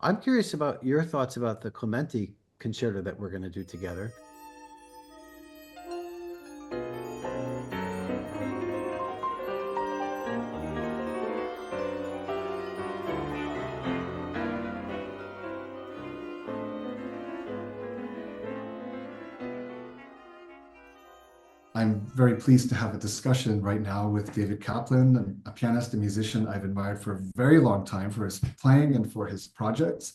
I'm curious about your thoughts about the Clementi concerto that we're going to do together. I'm very pleased to have a discussion right now with David Kaplan, a pianist and musician I've admired for a very long time for his playing and for his projects.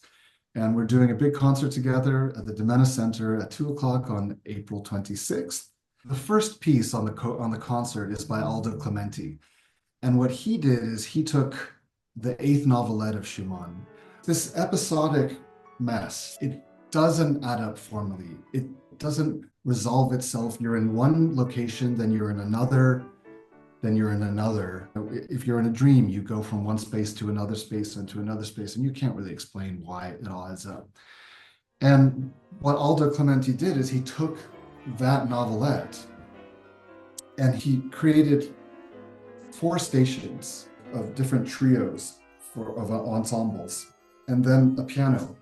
And we're doing a big concert together at the Domena Center at 2 o'clock on April 26th. The first piece on the concert is by Aldo Clementi. And what he did is he took the eighth novelette of Schumann, this episodic mess. It doesn't add up formally. It doesn't resolve itself. You're in one location, then you're in another, then you're in another. If you're in a dream, you go from one space to another space and to another space, and you can't really explain why it all adds up. And what Aldo Clementi did is he took that novelette and he created 4 stations of different trios of ensembles, and then a piano.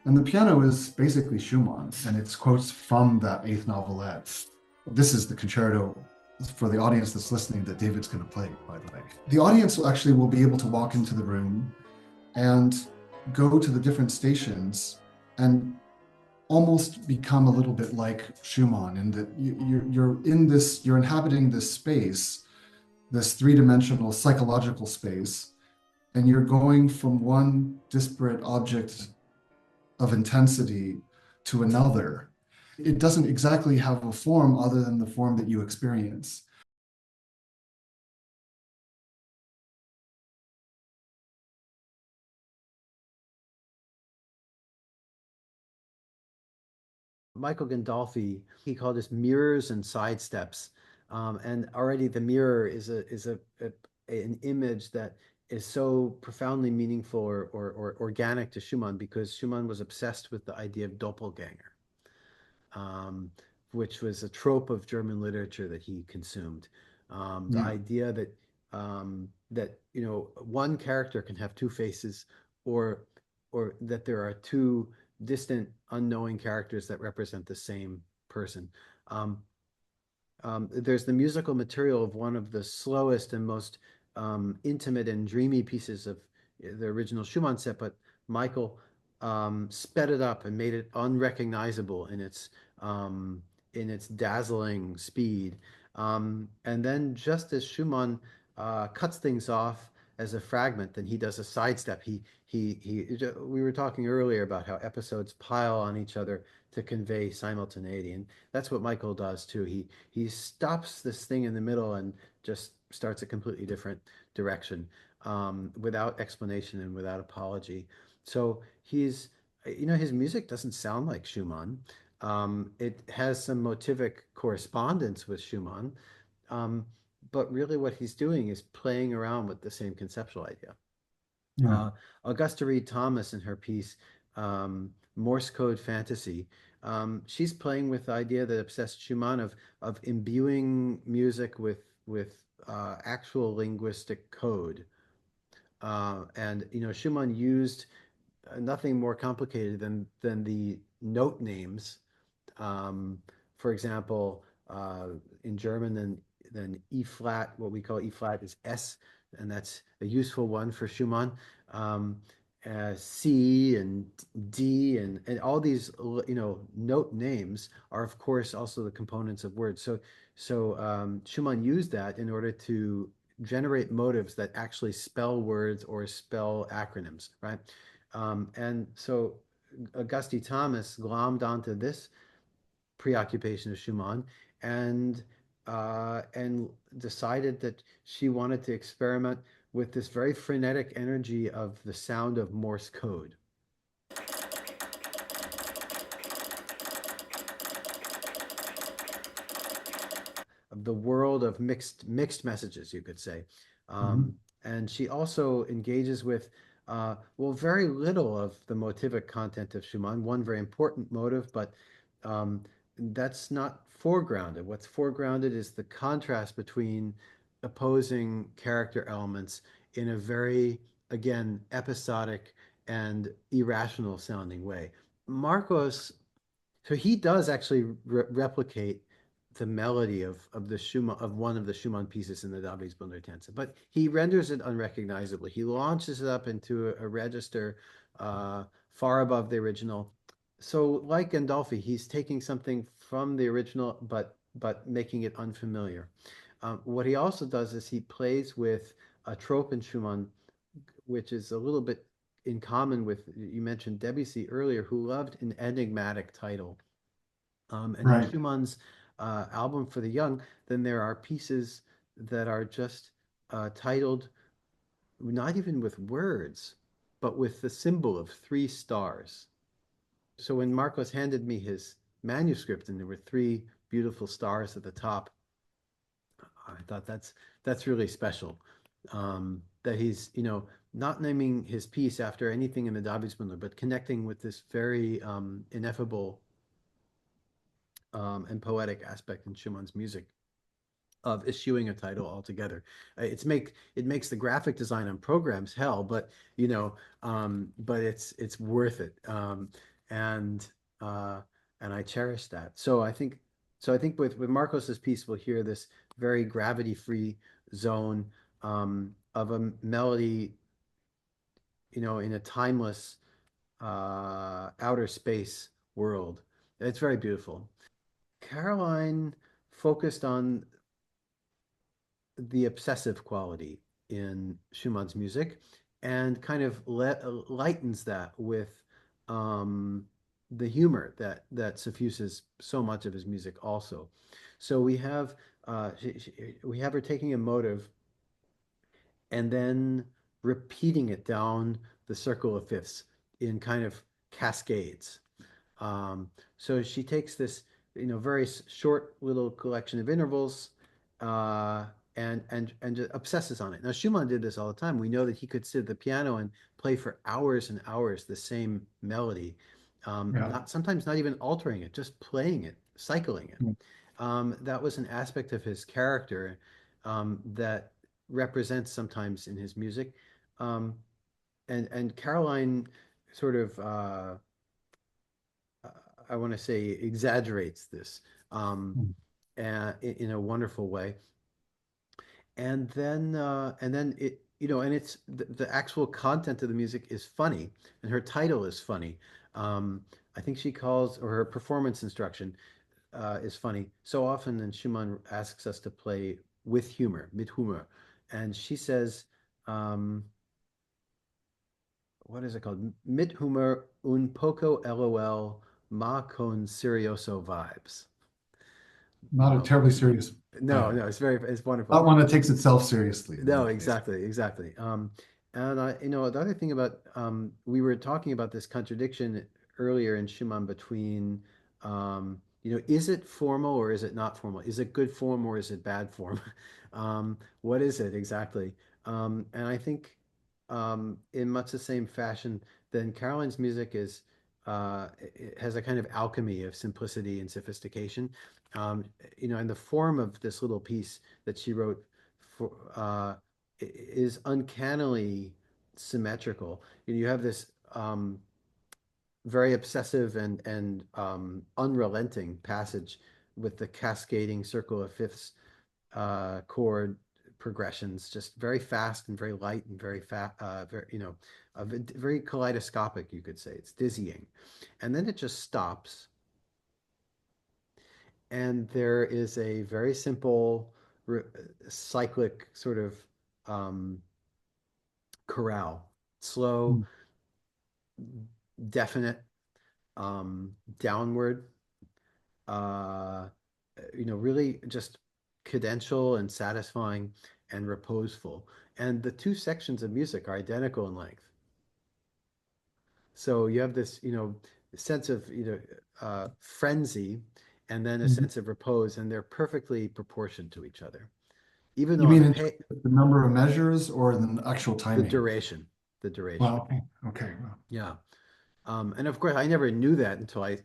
And the piano is basically Schumann, and it's quotes from that eighth novelette. This is the concerto for the audience that's listening that David's going to play, by the way. The audience will be able to walk into the room and go to the different stations and almost become a little bit like Schumann, in that you're inhabiting this space, this three-dimensional psychological space, and you're going from one disparate object of intensity to another. It doesn't exactly have a form other than the form that you experience. Michael Gandolfi, he called this mirrors and sidesteps. And already the mirror is an image that is so profoundly meaningful or organic to Schumann, because Schumann was obsessed with the idea of doppelganger, um, which was a trope of German literature that he consumed. The Yeah. idea that that one character can have two faces, or that there are two distant, unknowing characters that represent the same person. Um, there's the musical material of one of the slowest and most intimate and dreamy pieces of the original Schumann set, but Michael sped it up and made it unrecognizable in its dazzling speed. And then, just as Schumann cuts things off as a fragment, then he does a sidestep. We were talking earlier about how episodes pile on each other to convey simultaneity, and that's what Michael does too. He stops this thing in the middle and just starts a completely different direction, without explanation and without apology. So his music doesn't sound like Schumann. It has some motivic correspondence with Schumann, um, but really what he's doing is playing around with the same conceptual idea. Yeah. Uh, Augusta Reed Thomas, in her piece Morse Code Fantasy, she's playing with the idea that obsessed Schumann of imbuing music with actual linguistic code. And Schumann used nothing more complicated than the note names. Um, for example, in German, then E flat, what we call E flat, is S, and that's a useful one for Schumann. Um, C and D and all these note names are of course also the components of words. So Schumann used that in order to generate motives that actually spell words or spell acronyms, right? And so Auguste Thomas glommed onto this preoccupation of Schumann and decided that she wanted to experiment with this very frenetic energy of the sound of Morse code, of the world of mixed messages, you could say. Mhm. Um, and she also engages with very little of the motivic content of Schumann. One very important motive, but um, that's not foregrounded. What's foregrounded is the contrast between opposing character elements in a very, again, episodic and irrational sounding way. Marcos, so he does actually replicate the melody of the Schumann of one of the Schumann pieces in the Davidsbündlertänze, but he renders it unrecognizably. He launches it up into a register far above the original. So, like Gandolfi, he's taking something from the original, but making it unfamiliar. What he also does is he plays with a trope in Schumann, which is a little bit in common with, you mentioned Debussy earlier, who loved an enigmatic title. And in Right. Schumann's album for the young, then there are pieces that are just titled not even with words, but with the symbol of three stars. So when Marcos handed me his manuscript and there were three beautiful stars at the top, I thought that's really special. That he's, not naming his piece after anything in the Davidsbündler, but connecting with this very ineffable and poetic aspect in Schumann's music of eschewing a title altogether. It makes the graphic design on programs hell, but it's worth it. And and I cherish that. So I think with Marcos's piece, we'll hear this very gravity-free zone of a melody, in a timeless outer space world. It's very beautiful. Caroline focused on the obsessive quality in Schumann's music and kind of lightens that with um, the humor that suffuses so much of his music also. So we have her taking a motive and then repeating it down the circle of fifths in kind of cascades. So she takes this, very short little collection of intervals, uh, and just obsesses on it. Now Schumann did this all the time. We know that he could sit at the piano and play for hours and hours the same melody, Yeah. not sometimes not even altering it, just playing it, cycling it. Mm. That was an aspect of his character that represents sometimes in his music. Um, and Caroline sort of I want to say exaggerates this um, Mm. in a wonderful way. And then and it's the actual content of the music is funny, and her title is funny. I think she calls, or her performance instruction is funny. So often, and Schumann asks us to play with humor, mit Humor, and she says, um, what is it called? Mit Humor un poco LOL ma con serioso vibes. Not a terribly serious, No, no, it's wonderful. not one that takes itself seriously in No, any case. exactly, exactly. And the other thing about we were talking about this contradiction earlier in Schumann between is it formal or is it not formal? Is it good form or is it bad form? What is it exactly? And I think in much the same fashion, then Caroline's music it has a kind of alchemy of simplicity and sophistication. Um, and the form of this little piece that she wrote for is uncannily symmetrical. You have this very obsessive and unrelenting passage with the cascading circle of fifths chord progressions, just very fast and very light and very fast, very kaleidoscopic, you could say. It's dizzying. And then it just stops. And there is a very simple cyclic sort of um, chorale, slow, Mm. definite, downward, uh, really just cadential and satisfying and reposeful. And the two sections of music are identical in length. So you have this, sense of, frenzy and then a Mhm. sense of repose, and they're perfectly proportioned to each other. Even You though on mean the in terms of the number of measures or the actual the timing? duration, the duration. Well, okay. Okay. Well, Yeah. And of course, I never knew that until I,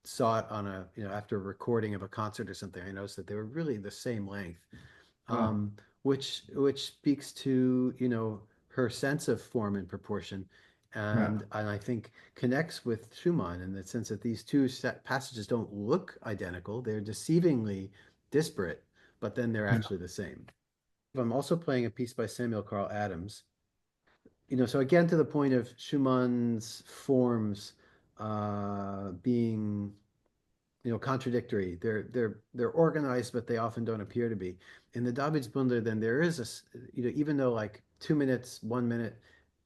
saw it on after a recording of a concert or something. I noticed that they were really the same length, wow. which speaks to, her sense of form and proportion. Yeah. and I think connects with Schumann in the sense that these two set passages don't look identical. They're deceivingly disparate, but then they're Yeah. actually the same. I'm also playing a piece by Samuel Carl Adams. So again, to the point of Schumann's forms being contradictory. They're organized, but they often don't appear to be. In the Davidsbündler, then there is even though like 2 minutes, 1 minute,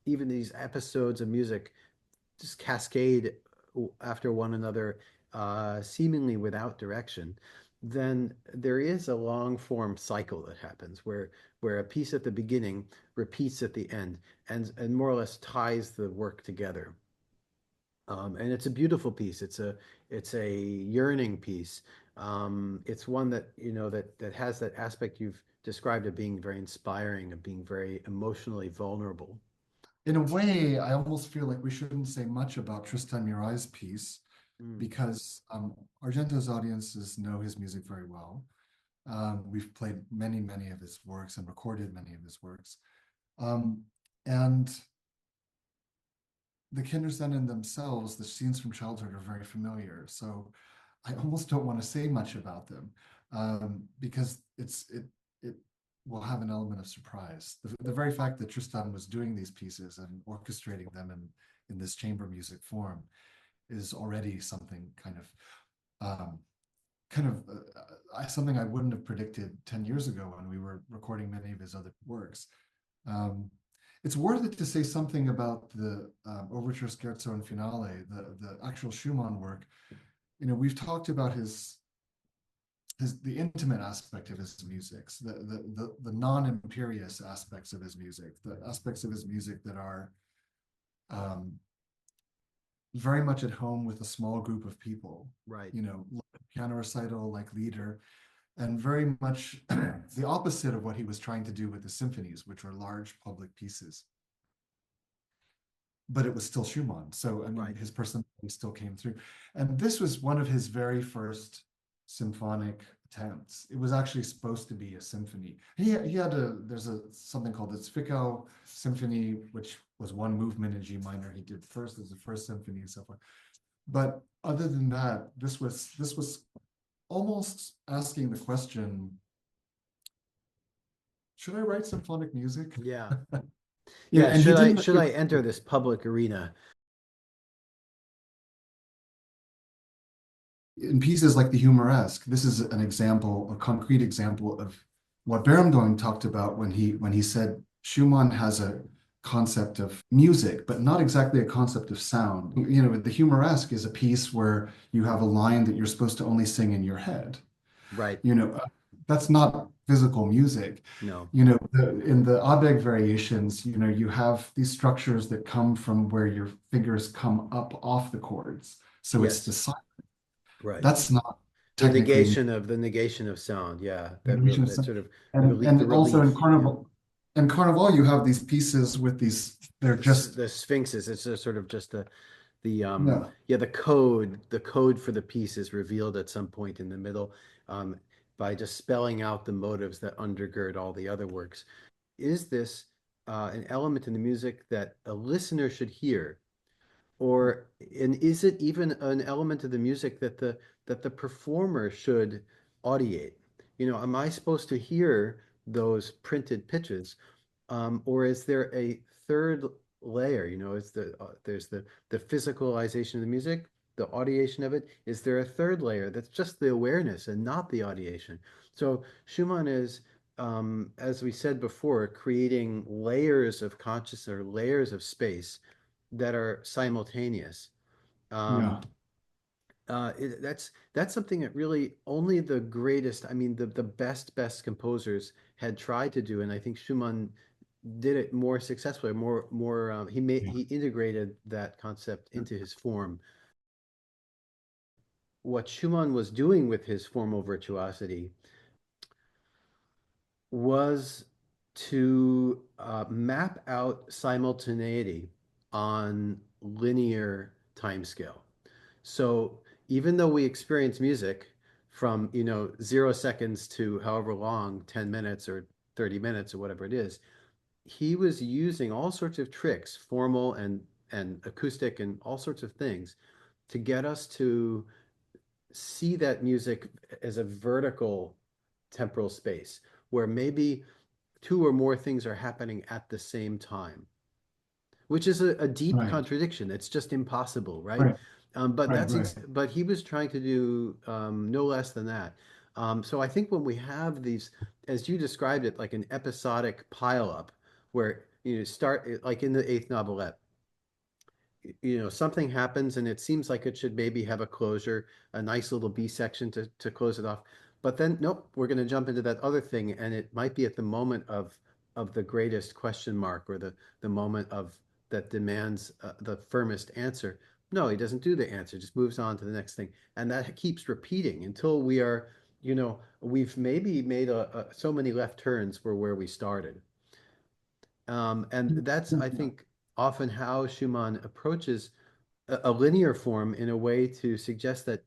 even these episodes of music just cascade after one another, seemingly without direction, then there is a long form cycle that happens where a piece at the beginning repeats at the end and more or less ties the work together. And it's a beautiful piece. It's a yearning piece. It's one that that has that aspect you've described of being very inspiring, of being very emotionally vulnerable. In a way, I almost feel like we shouldn't say much about Tristan Muray's piece Mm, because Argento's audiences know his music very well. We've played many, many of his works and recorded many of his works. Um, and the Kinderszenen themselves, the scenes from childhood are very familiar. So I almost don't want to say much about them because it will have an element of surprise. The very fact that Tristan was doing these pieces and orchestrating them in this chamber music form is already something um, something I wouldn't have predicted 10 years ago when we were recording many of his other works. Um, it's worth it to say something about the Overture, Scherzo, and Finale, the actual Schumann work. We've talked about the intimate aspect of his music, the non-imperious aspects of his music, the aspects of his music that are um, very much at home with a small group of people. right. Like piano recital, like Lieder, and very much the opposite of what he was trying to do with the symphonies, which were large public pieces. But it was still Schumann. So, I mean, Right. his personality still came through. And this was one of his very first symphonic attempts. It was actually supposed to be a symphony. There's something called the Zwickau Symphony, which was one movement in G minor he did first as the first symphony and so forth. But other than that, this was almost asking the question, should I write symphonic music? Yeah. Yeah. And he didn't. Should I enter this public arena? In pieces like the Humoresque, this is an example, a concrete example of what Barenboim talked about when he said Schumann has a concept of music, but not exactly a concept of sound. The Humoresque is a piece where you have a line that you're supposed to only sing in your head. Right. That's not physical music. No. In the Abegg variations, you have these structures that come from where your fingers come up off the chords. So it's the Yes. silent. Right. That's not technically The negation of sound. Yeah. That musician. sort of the And also in relief. Yeah. Carnival, you have these pieces with these, they're just, The sphinxes. It's just sort of just the no, the code for the piece is revealed at some point in the middle, um, by just spelling out the motives that undergird all the other works. Is this an element in the music that a listener should hear, and is it even an element of the music that the performer should audiate? Am I supposed to hear those printed pitches, or is there a third layer? Is there's the physicalization of the music, the audiation of it. Is there a third layer that's just the awareness and not the audiation? So Schumann is, as we said before, creating layers of consciousness or layers of space that are simultaneous. yeah, Um, that's something that really only the greatest, I mean, the best composers had tried to do, and I think Schumann did it more successfully, more he integrated that concept into his form. What Schumann was doing with his formal virtuosity was to map out simultaneity on linear timescale. So even though we experience music from 0 seconds to however long, 10 minutes or 30 minutes or whatever it is, he was using all sorts of tricks, formal and and acoustic and all sorts of things to get us to see that music as a vertical temporal space where maybe two or more things are happening at the same time, which is a deep Right. contradiction. It's just impossible, right? Right. But Right. Right. but he was trying to do no less than that. So I think when we have these, as you described it, like an episodic pileup, where you start like in the eighth novelette, something happens and it seems like it should maybe have a closure, a nice little B section to close it off. But then, nope, we're going to jump into that other thing, and it might be at the moment of the greatest question mark, or the moment of that demands the firmest answer. No, he doesn't do the answer, just moves on to the next thing. And that keeps repeating until we are, we've maybe made so many left turns for where we started. And that's, I think, often how Schumann approaches a linear form in a way to suggest that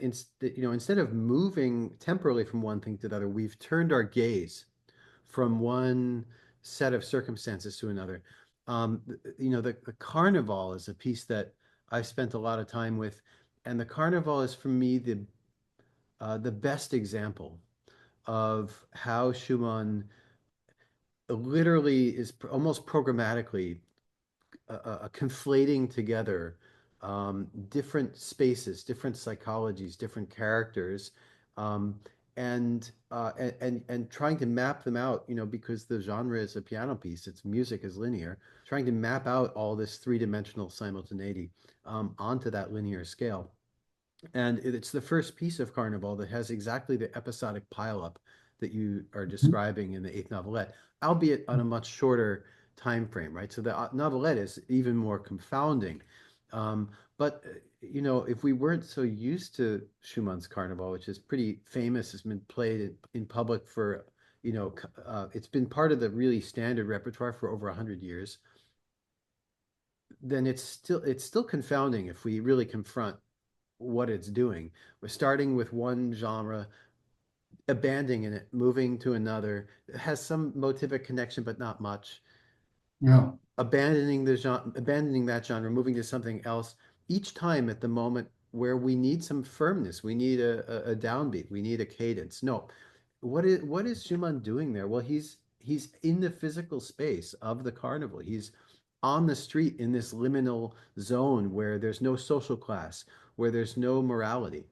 instead of moving temporally from one thing to the other, we've turned our gaze from one set of circumstances to another. The Carnival is a piece that I've spent a lot of time with, and the Carnival is for me the best example of how Schumann literally is almost programmatically conflating together different spaces, different psychologies, different characters, um, and trying to map them out. Because the genre is a piano piece, its music is linear. Trying to map out all this three-dimensional simultaneity onto that linear scale. And it's the first piece of Carnival that has exactly the episodic pileup that you are describing in the eighth novelette, albeit on a much shorter time frame, right? So the novelette is even more confounding. But if we weren't so used to Schumann's Carnival, which is pretty famous, has been played in public for, it's been part of the really standard repertoire for over 100 years, then it's still confounding if we really confront what it's doing. We're starting with one genre, abandoning it, moving to another. It has some motivic connection, but not much. Yeah. Abandoning the genre, abandoning that genre, moving to something else. Each time at the moment where we need some firmness, we need a downbeat, we need a cadence. No, what is Schumann doing there? Well, he's in the physical space of the carnival. He's on the street in this liminal zone where there's no social class, where there's no morality,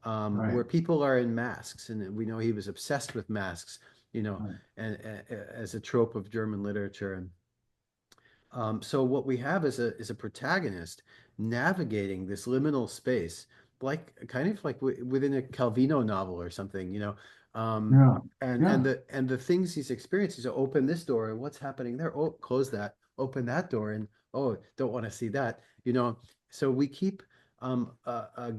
Right. where people are in masks, and we know he was obsessed with masks, Right. and as a trope of German literature. And so what we have is a protagonist navigating this liminal space, like kind of like within a Calvino novel or something, Yeah. and Yeah. the things he's experiencing. So open this door, and what's happening there? Oh, close that. Open that door, and oh, don't want to see that. So we keep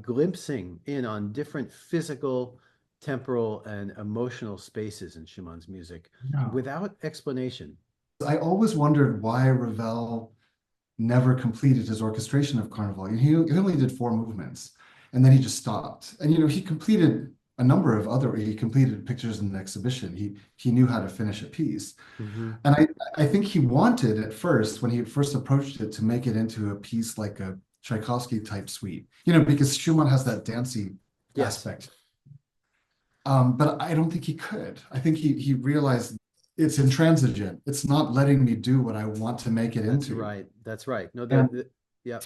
glimpsing in on different physical, temporal, and emotional spaces in Schumann's music Yeah. without explanation. I always wondered why Ravel never completed his orchestration of Carnival. He only did 4 movements, and then he just stopped. And he completed a number of other. He completed pictures in the exhibition. He knew how to finish a piece, Hmm. and I think he wanted at first, when he first approached it, to make it into a piece like a Tchaikovsky type suite. Because Schumann has that dancey Yes. aspect. But I don't think he could. I think he realized it's intransigent. It's not letting me do what I want to make it That's into. right. That's right. No, And yeah.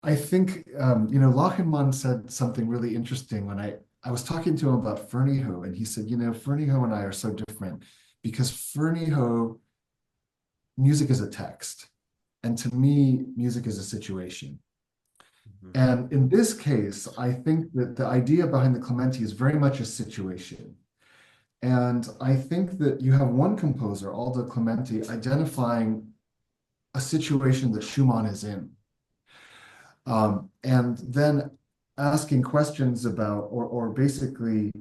I think, Lachenmann said something really interesting when I was talking to him about Fernyhough, and he said, Fernyhough and I are so different because Fernyhough, music is a text. And to me, music is a situation. Mhm. And in this case, I think that the idea behind the Clementi is very much a situation. And I think that you have one composer, Aldo Clementi, identifying a situation that Schumann is in. And then asking questions about, or basically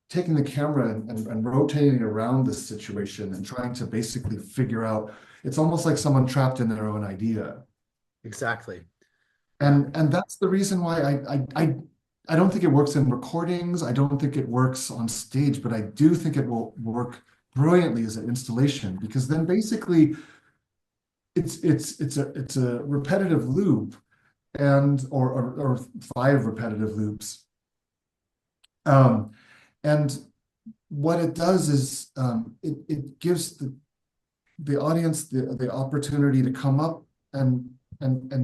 taking the camera and rotating around this situation and trying to basically figure out, it's almost like someone trapped in their own idea. Exactly. Yeah. And that's the reason why I don't think it works in recordings. I don't think it works on stage, but I do think it will work brilliantly as an installation, because then basically it's a repetitive loop, and or five repetitive loops. And what it does is it gives the audience the opportunity to come up and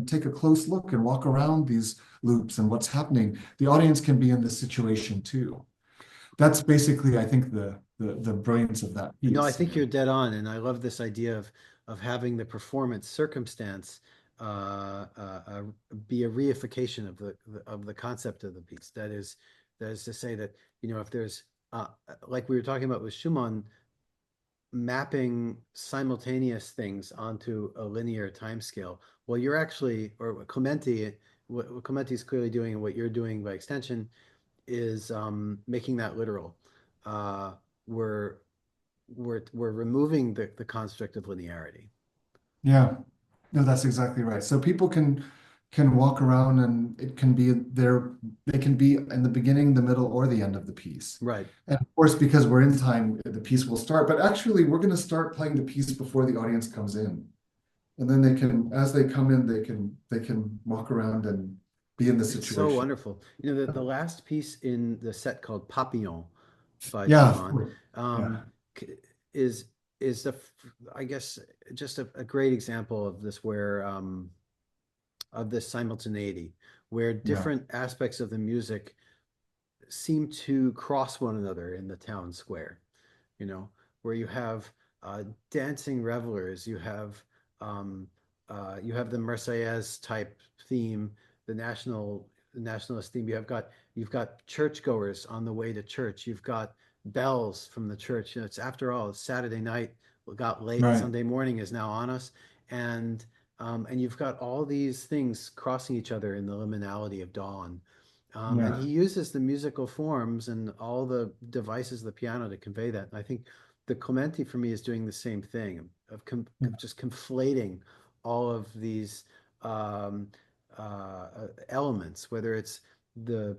take a close look and walk around these loops and what's happening. The audience can be in this situation too. That's basically, I think, the brilliance of that piece. No, I think you're dead on, and I love this idea of having the performance circumstance be a reification of the concept of the piece. That is to say that, you know, if there's like we were talking about with Schumann, mapping simultaneous things onto a linear time scale. Well, you're actually, or what Clementi is clearly doing, and what you're doing by extension is making that literal. We're removing the construct of linearity. Yeah, no, that's exactly right. So people can walk around, and it can be there. They can be in the beginning, the middle, or the end of the piece. Right. And of course, because we're in time, the piece will start. But actually, we're going to start playing the piece before the audience comes in, and then they can, as they come in, they can walk around and be in the situation. So wonderful. You know, the last piece in the set called Papillon by Yeah, Schumann is I guess just a great example of this, where of this simultaneity, where different aspects of the music seem to cross one another in the town square, you know, where you have dancing revelers, you have the Marseillaise type theme, the nationalist theme. You've got churchgoers on the way to church. You've got bells from the church. You know, it's, after all, it's Saturday night. We got late. Right. Sunday morning is now on us, and you've got all these things crossing each other in the liminality of dawn. And he uses the musical forms and all the devices of the piano to convey that. And I think the Clementi, for me, is doing the same thing of just conflating all of these elements, whether it's the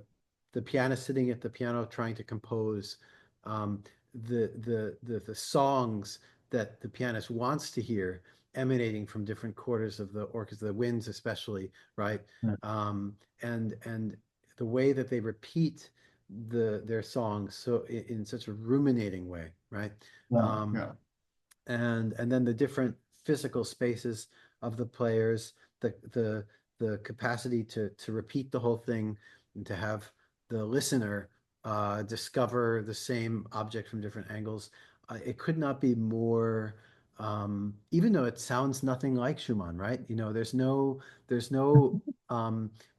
pianist sitting at the piano trying to compose, the songs that the pianist wants to hear emanating from different quarters of the orchestra, the winds especially, right? And the way that they repeat their songs so in such a ruminating way, right? And then the different physical spaces of the players, the capacity to repeat the whole thing, and to have the listener discover the same object from different angles. It could not be more, even though it sounds nothing like Schumann, right? You know, there's no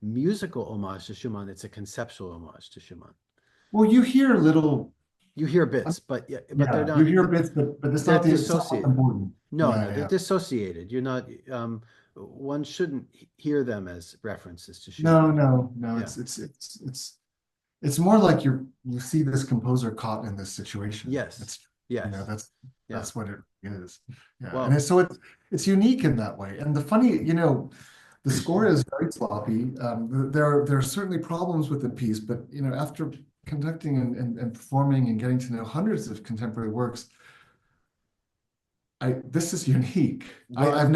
musical homage to Schumann. It's a conceptual homage to Schumann. Well, you hear bits, but they're not. You hear bits, but it's not important. No, they're dissociated. You're not. One shouldn't hear them as references to Schumann. No. It's more like you see this composer caught in this situation. Yes. You know, that's what it is. Yeah. Well, and so it's unique in that way. And the funny, you know, the score is very sloppy. There are certainly problems with the piece, but you know, after conducting and performing and getting to know hundreds of contemporary works, this is unique. I've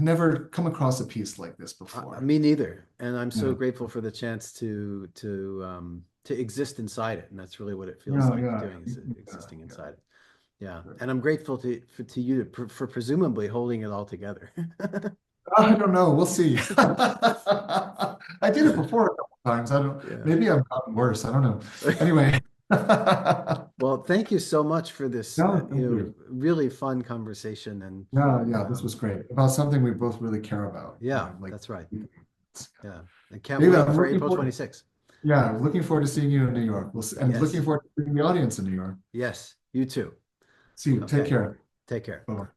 never come across a piece like this before. Me neither. And I'm so grateful for the chance to exist inside it. And that's really what it feels like doing, is existing inside it. Yeah. And I'm grateful to you for presumably holding it all together. I don't know. We'll see. I did it before a couple times. Maybe I've gotten worse. I don't know. Anyway. Well, thank you so much for this really fun conversation. And this was great, about something we both really care about. That's right. Yeah, and can't wait for April 26th. Yeah, looking forward to seeing you in New York. And looking forward to seeing the audience in New York. Yes, you too. See you. Take care. Take care. Bye-bye.